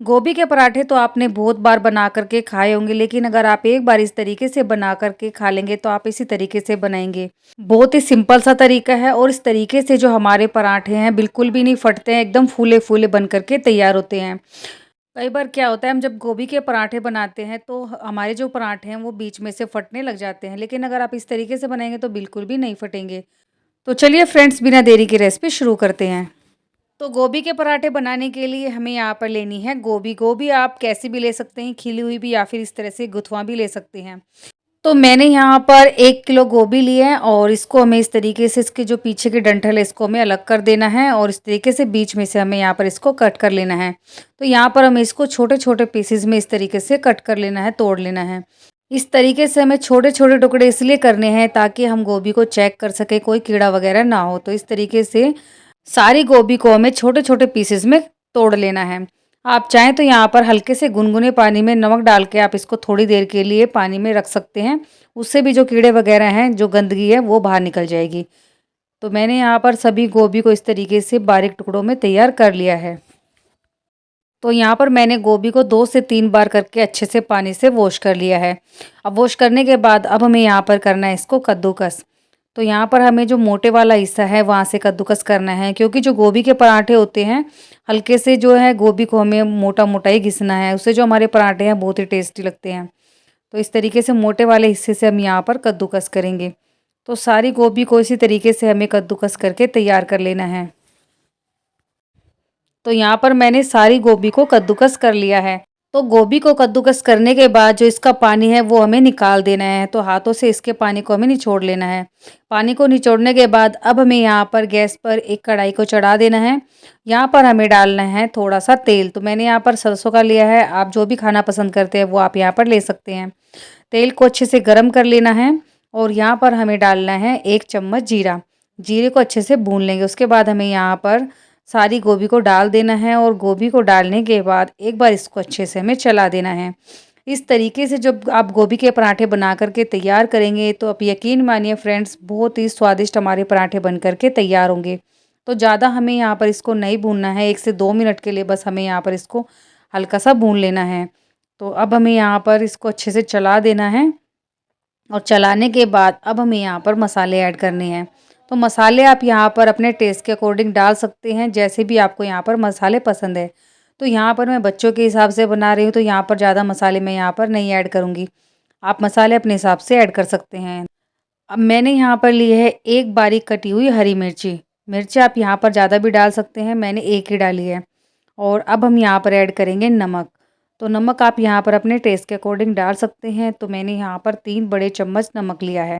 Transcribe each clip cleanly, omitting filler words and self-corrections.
गोभी के पराठे तो आपने बहुत बार बना कर के खाए होंगे, लेकिन अगर आप एक बार इस तरीके से बना कर के खा लेंगे तो आप इसी तरीके से बनाएँगे। बहुत ही सिंपल सा तरीका है और इस तरीके से जो हमारे पराठे हैं बिल्कुल भी नहीं फटते हैं, एकदम फूले-फूले बन कर के तैयार होते हैं। कई बार क्या होता है, हम जब गोभी के पराठे बनाते हैं तो हमारे जो पराठे हैं वो बीच में से फटने लग जाते हैं, लेकिन अगर आप इस तरीके से बनाएँगे तो बिल्कुल भी नहीं फटेंगे। तो चलिए फ्रेंड्स, बिना देरी की रेसिपी शुरू करते हैं। तो गोभी के पराठे बनाने के लिए हमें यहाँ पर लेनी है गोभी। गोभी आप कैसी भी ले सकते हैं, खिली हुई भी या फिर इस तरह से गुथवा भी ले सकते हैं। तो मैंने यहाँ पर 1 किलो गोभी ली है और इसको हमें इस तरीके से इसके जो पीछे की डंठल है इसको हमें अलग कर देना है और इस तरीके से बीच में से हमें यहाँ पर इसको कट कर लेना है। तो यहाँ पर हमें इसको छोटे-छोटे पीसेज़ में इस तरीके से कट कर लेना है, तोड़ लेना है। इस तरीके से हमें छोटे-छोटे टुकड़े इसलिए करने हैं ताकि हम गोभी को चेक कर सकें, कोई कीड़ा वगैरह ना हो। तो इस तरीके से सारी गोभी को हमें छोटे-छोटे पीसेस में तोड़ लेना है। आप चाहें तो यहाँ पर हल्के से गुनगुने पानी में नमक डाल के आप इसको थोड़ी देर के लिए पानी में रख सकते हैं। उससे भी जो कीड़े वगैरह हैं, जो गंदगी है, वो बाहर निकल जाएगी। तो मैंने यहाँ पर सभी गोभी को इस तरीके से बारीक टुकड़ों में तैयार कर लिया है। तो यहाँ पर मैंने गोभी को 2 से 3 बार करके अच्छे से पानी से वॉश कर लिया है। अब वॉश करने के बाद अब हमें यहाँ पर करना है इसको कद्दूकस। तो यहाँ पर हमें जो मोटे वाला हिस्सा है वहाँ से कद्दूकस करना है, क्योंकि जो गोभी के पराठे होते हैं, हल्के से जो है गोभी को हमें मोटा-मोटा ही घिसना है, उससे जो हमारे पराठे हैं बहुत ही टेस्टी लगते हैं। तो इस तरीके से मोटे वाले हिस्से से हम यहाँ पर कद्दूकस करेंगे। तो सारी गोभी को इसी तरीके से हमें कद्दूकस करके तैयार कर लेना है। तो यहाँ पर मैंने सारी गोभी को कद्दूकस कर लिया है। तो गोभी को कद्दूकस करने के बाद जो इसका पानी है वो हमें निकाल देना है। तो हाथों से इसके पानी को हमें निचोड़ लेना है। पानी को निचोड़ने के बाद अब हमें यहाँ पर गैस पर एक कढ़ाई को चढ़ा देना है। यहाँ पर हमें डालना है थोड़ा-सा तेल। तो मैंने यहाँ पर सरसों का लिया है, आप जो भी खाना पसंद करते हैं वो आप यहाँ पर ले सकते हैं। तेल को अच्छे से गरम कर लेना है और यहाँ पर हमें डालना है 1 चम्मच जीरा। जीरे को अच्छे से भून लेंगे। उसके बाद हमें यहाँ पर सारी गोभी को डाल देना है और गोभी को डालने के बाद एक बार इसको अच्छे से हमें चला देना है। इस तरीके से जब आप गोभी के पराठे बना कर के तैयार करेंगे तो आप यकीन मानिए फ्रेंड्स, बहुत ही स्वादिष्ट हमारे पराठे बन कर के तैयार होंगे। तो ज़्यादा हमें यहाँ पर इसको नहीं भूनना है, 1 से 2 मिनट के लिए बस हमें यहाँ पर इसको हल्का-सा भून लेना है। तो अब हमें यहाँ पर इसको अच्छे से चला देना है और चलाने के बाद अब हमें यहाँ पर मसाले ऐड करने हैं। तो मसाले आप यहाँ पर अपने टेस्ट के अकॉर्डिंग डाल सकते हैं, जैसे भी आपको यहाँ पर मसाले पसंद है। तो यहाँ पर मैं बच्चों के हिसाब से बना रही हूँ, तो यहाँ पर ज़्यादा मसाले मैं यहाँ पर नहीं ऐड करूँगी। आप मसाले अपने हिसाब से ऐड कर सकते हैं। अब मैंने यहाँ पर ली है एक बारीक कटी हुई हरी मिर्ची। मिर्ची आप यहाँ पर ज़्यादा भी डाल सकते हैं, मैंने एक ही डाली है। और अब हम यहाँ पर ऐड करेंगे नमक। तो नमक आप यहाँ पर अपने टेस्ट के अकॉर्डिंग डाल सकते हैं। तो मैंने यहाँ पर 3 बड़े चम्मच नमक लिया है।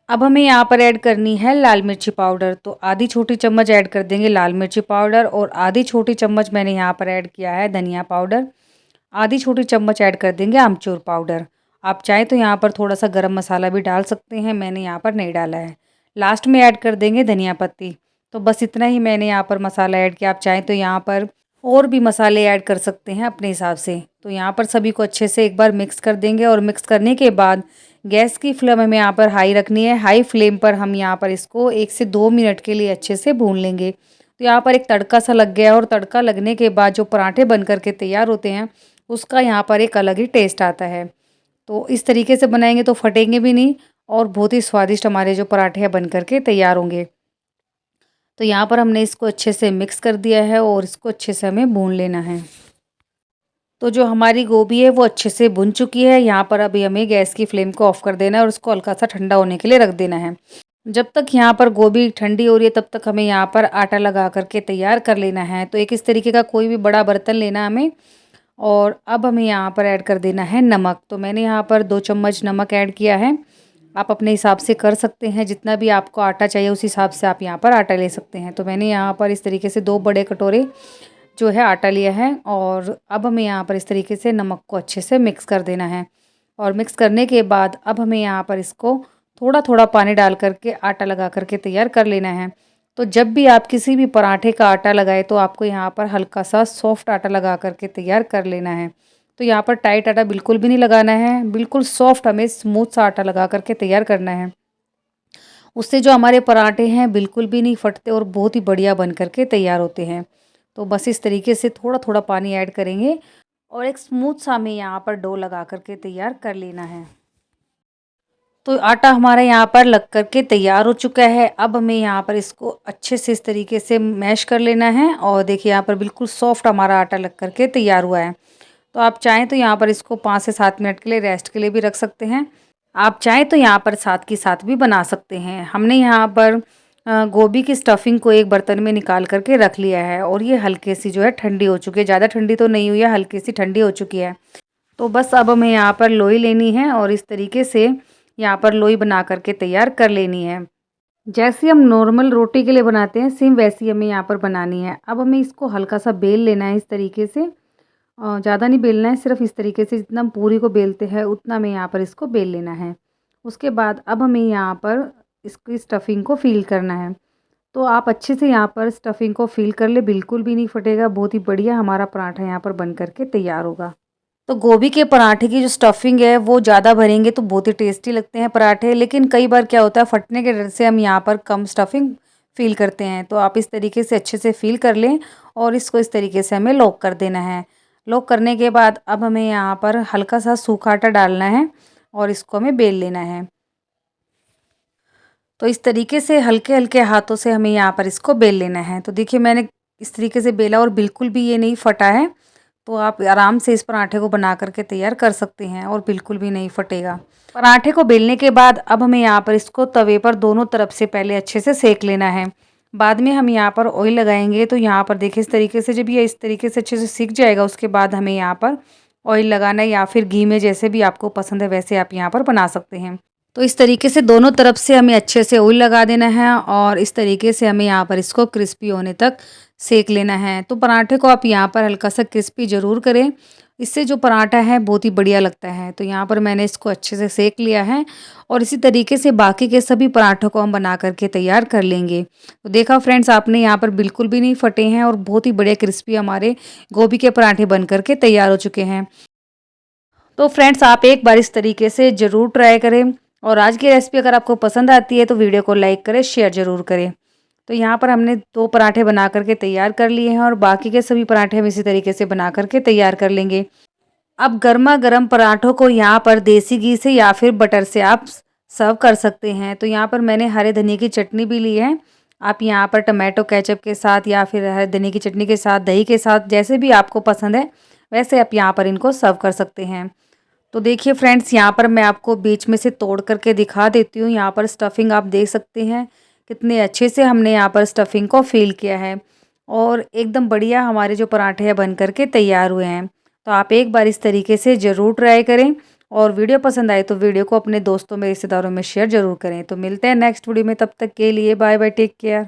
अब हमें यहाँ पर ऐड करनी है लाल मिर्ची पाउडर। तो आधी छोटी चम्मच ऐड कर देंगे लाल मिर्ची पाउडर और आधी छोटी चम्मच मैंने यहाँ पर ऐड किया है धनिया पाउडर। आधी छोटी चम्मच ऐड कर देंगे आमचूर पाउडर। आप चाहें तो यहाँ पर थोड़ा-सा गरम मसाला भी डाल सकते हैं, मैंने यहाँ पर नहीं डाला है। लास्ट में ऐड कर देंगे धनिया पत्ती। तो बस इतना ही मैंने यहाँ पर मसाला ऐड किया। आप चाहें तो यहाँ पर और भी मसाले ऐड कर सकते हैं अपने हिसाब से। तो यहाँ पर सभी को अच्छे से एक बार मिक्स कर देंगे और मिक्स करने के बाद गैस की फ्लेम हमें यहाँ पर हाई रखनी है। हाई फ्लेम पर हम यहाँ पर इसको 1 से 2 मिनट के लिए अच्छे से भून लेंगे। तो यहाँ पर एक तड़का सा लग गया और तड़का लगने के बाद जो पराठे बन कर के तैयार होते हैं, उसका यहाँ पर एक अलग ही टेस्ट आता है। तो इस तरीके से बनाएँगे तो फटेंगे भी नहीं और बहुत ही स्वादिष्ट हमारे जो पराठे हैं बन कर के तैयार होंगे। तो यहाँ पर हमने इसको अच्छे से मिक्स कर दिया है और इसको अच्छे से हमें भून लेना है। तो जो हमारी गोभी है वो अच्छे से भुन चुकी है। यहाँ पर अभी हमें गैस की फ्लेम को ऑफ कर देना है और उसको हल्का-सा ठंडा होने के लिए रख देना है। जब तक यहाँ पर गोभी ठंडी हो रही है तब तक हमें यहाँ पर आटा लगा कर के तैयार कर लेना है। तो एक इस तरीके का कोई भी बड़ा बर्तन लेना हमें और अब हमें यहाँ पर ऐड कर देना है नमक। तो मैंने यहाँ पर 2 चम्मच नमक ऐड किया है। आप अपने हिसाब से कर सकते हैं, जितना भी आपको आटा चाहिए उस हिसाब से आप यहाँ पर आटा ले सकते हैं। तो मैंने यहाँ पर इस तरीके से 2 बड़े कटोरे जो है आटा लिया है और अब हमें यहाँ पर इस तरीके से नमक को अच्छे से मिक्स कर देना है। और मिक्स करने के बाद अब हमें यहाँ पर इसको थोड़ा-थोड़ा पानी डाल कर के आटा लगा कर के तैयार कर लेना है। तो जब भी आप किसी भी पराठे का आटा लगाएँ तो आपको यहाँ पर हल्का-सा सॉफ्ट आटा लगा कर के तैयार कर लेना है। तो यहाँ पर टाइट आटा बिल्कुल भी नहीं लगाना है, बिल्कुल सॉफ्ट हमें स्मूथ सा आटा लगा कर के तैयार करना है। उससे जो हमारे पराठे हैं बिल्कुल भी नहीं फटते और बहुत ही बढ़िया बन कर के तैयार होते हैं। तो बस इस तरीके से थोड़ा-थोड़ा पानी ऐड करेंगे और एक स्मूथ सा हमें यहाँ पर डो लगा कर के तैयार कर लेना है। तो आटा हमारा यहाँ पर लग कर के तैयार हो चुका है। अब हमें यहाँ पर इसको अच्छे से इस तरीके से मैश कर लेना है और देखिए यहाँ पर बिल्कुल सॉफ्ट हमारा आटा लग कर के तैयार हुआ है। तो आप चाहें तो यहाँ पर इसको 5 से 7 मिनट के लिए रेस्ट के लिए भी रख सकते हैं। आप चाहें तो यहाँ पर साथ के साथ भी बना सकते हैं। हमने यहाँ पर गोभी की स्टफिंग को एक बर्तन में निकाल कर के रख लिया है और ये हल्की सी जो है ठंडी हो चुकी है। ज़्यादा ठंडी तो नहीं हुई है, हल्की सी ठंडी हो चुकी है। तो बस अब हमें यहाँ पर लोई लेनी है और इस तरीके से यहाँ पर लोई बना कर के तैयार कर लेनी है। जैसे हम नॉर्मल रोटी के लिए बनाते हैं सेम वैसी हमें यहाँ पर बनानी है। अब हमें इसको हल्का सा बेल लेना है इस तरीके से। ज़्यादा नहीं बेलना है, सिर्फ इस तरीके से जितना हम पूरी को बेलते हैं उतना हमें यहाँ पर इसको बेल लेना है। उसके बाद अब हमें यहाँ पर इसकी स्टफिंग को फ़िल करना है। तो आप अच्छे से यहाँ पर स्टफिंग को फ़िल कर ले, बिल्कुल भी नहीं फटेगा। बहुत ही बढ़िया हमारा पराठा यहाँ पर बन कर के तैयार होगा। तो गोभी के पराठे की जो स्टफिंग है वो ज़्यादा भरेंगे तो बहुत ही टेस्टी लगते हैं पराठे, लेकिन कई बार क्या होता है फटने के डर से हम यहाँ पर कम स्टफिंग फ़िल करते हैं। तो आप इस तरीके से अच्छे से फ़िल कर लें और इसको इस तरीके से हमें लॉक कर देना है। लॉक करने के बाद अब हमें यहाँ पर हल्का सा सूखा आटा डालना है और इसको हमें बेल लेना है। तो इस तरीके से हल्के-हल्के हाथों से हमें यहाँ पर इसको बेल लेना है। तो देखिए मैंने इस तरीके से बेला और बिल्कुल भी ये नहीं फटा है। तो आप आराम से इस पराठे को बना कर के तैयार कर सकते हैं और बिल्कुल भी नहीं फटेगा। पराठे को बेलने के बाद अब हमें यहाँ पर इसको तवे पर दोनों तरफ से पहले अच्छे से सेक लेना है। बाद में हम यहाँ पर ऑयल लगाएँगे तो यहाँ पर देखिए इस तरीके से जब ये इस तरीके से अच्छे से सिक जाएगा उसके बाद हमें यहाँ पर ऑयल लगाना है या फिर घी में, जैसे भी आपको पसंद है वैसे आप यहाँ पर बना सकते हैं। तो इस तरीके से दोनों तरफ से हमें अच्छे से ऑयल लगा देना है और इस तरीके से हमें यहाँ पर इसको क्रिस्पी होने तक सेक लेना है। तो पराठे को आप यहाँ पर हल्का सा क्रिस्पी ज़रूर करें, इससे जो पराठा है बहुत ही बढ़िया लगता है। तो यहाँ पर मैंने इसको अच्छे से सेक लिया है और इसी तरीके से बाकी के सभी पराठों को हम बना करके तैयार कर लेंगे। तो देखा फ्रेंड्स आपने, यहाँ पर बिल्कुल भी नहीं फटे हैं और बहुत ही बढ़िया क्रिस्पी हमारे गोभी के पराठे बन करके तैयार हो चुके हैं। तो फ्रेंड्स आप एक बार इस तरीके से ज़रूर ट्राई करें और आज की रेसिपी अगर आपको पसंद आती है तो वीडियो को लाइक करें, शेयर ज़रूर करें। तो यहाँ पर हमने 2 पराठे बना करके तैयार कर लिए हैं और बाकी के सभी पराठे हम इसी तरीके से बना करके तैयार कर लेंगे। अब गर्मा गर्म पराठों को यहाँ पर देसी घी से या फिर बटर से आप सर्व कर सकते हैं। तो यहाँ पर मैंने हरे धनिये की चटनी भी ली है। आप यहाँ पर टमाटो केचप के साथ या फिर हरे धनिये की चटनी के साथ, दही के साथ, जैसे भी आपको पसंद है वैसे आप यहाँ पर इनको सर्व कर सकते हैं। तो देखिए फ्रेंड्स यहाँ पर मैं आपको बीच में से तोड़ करके दिखा देती हूँ। यहाँ पर स्टफिंग आप देख सकते हैं कितने अच्छे से हमने यहाँ पर स्टफिंग को फिल किया है और एकदम बढ़िया हमारे जो पराठे हैं बन करके तैयार हुए हैं। तो आप एक बार इस तरीके से ज़रूर ट्राई करें और वीडियो पसंद आए तो वीडियो को अपने दोस्तों में, रिश्तेदारों में शेयर ज़रूर करें। तो मिलते हैं नेक्स्ट वीडियो में, तब तक के लिए बाय बाय, टेक केयर।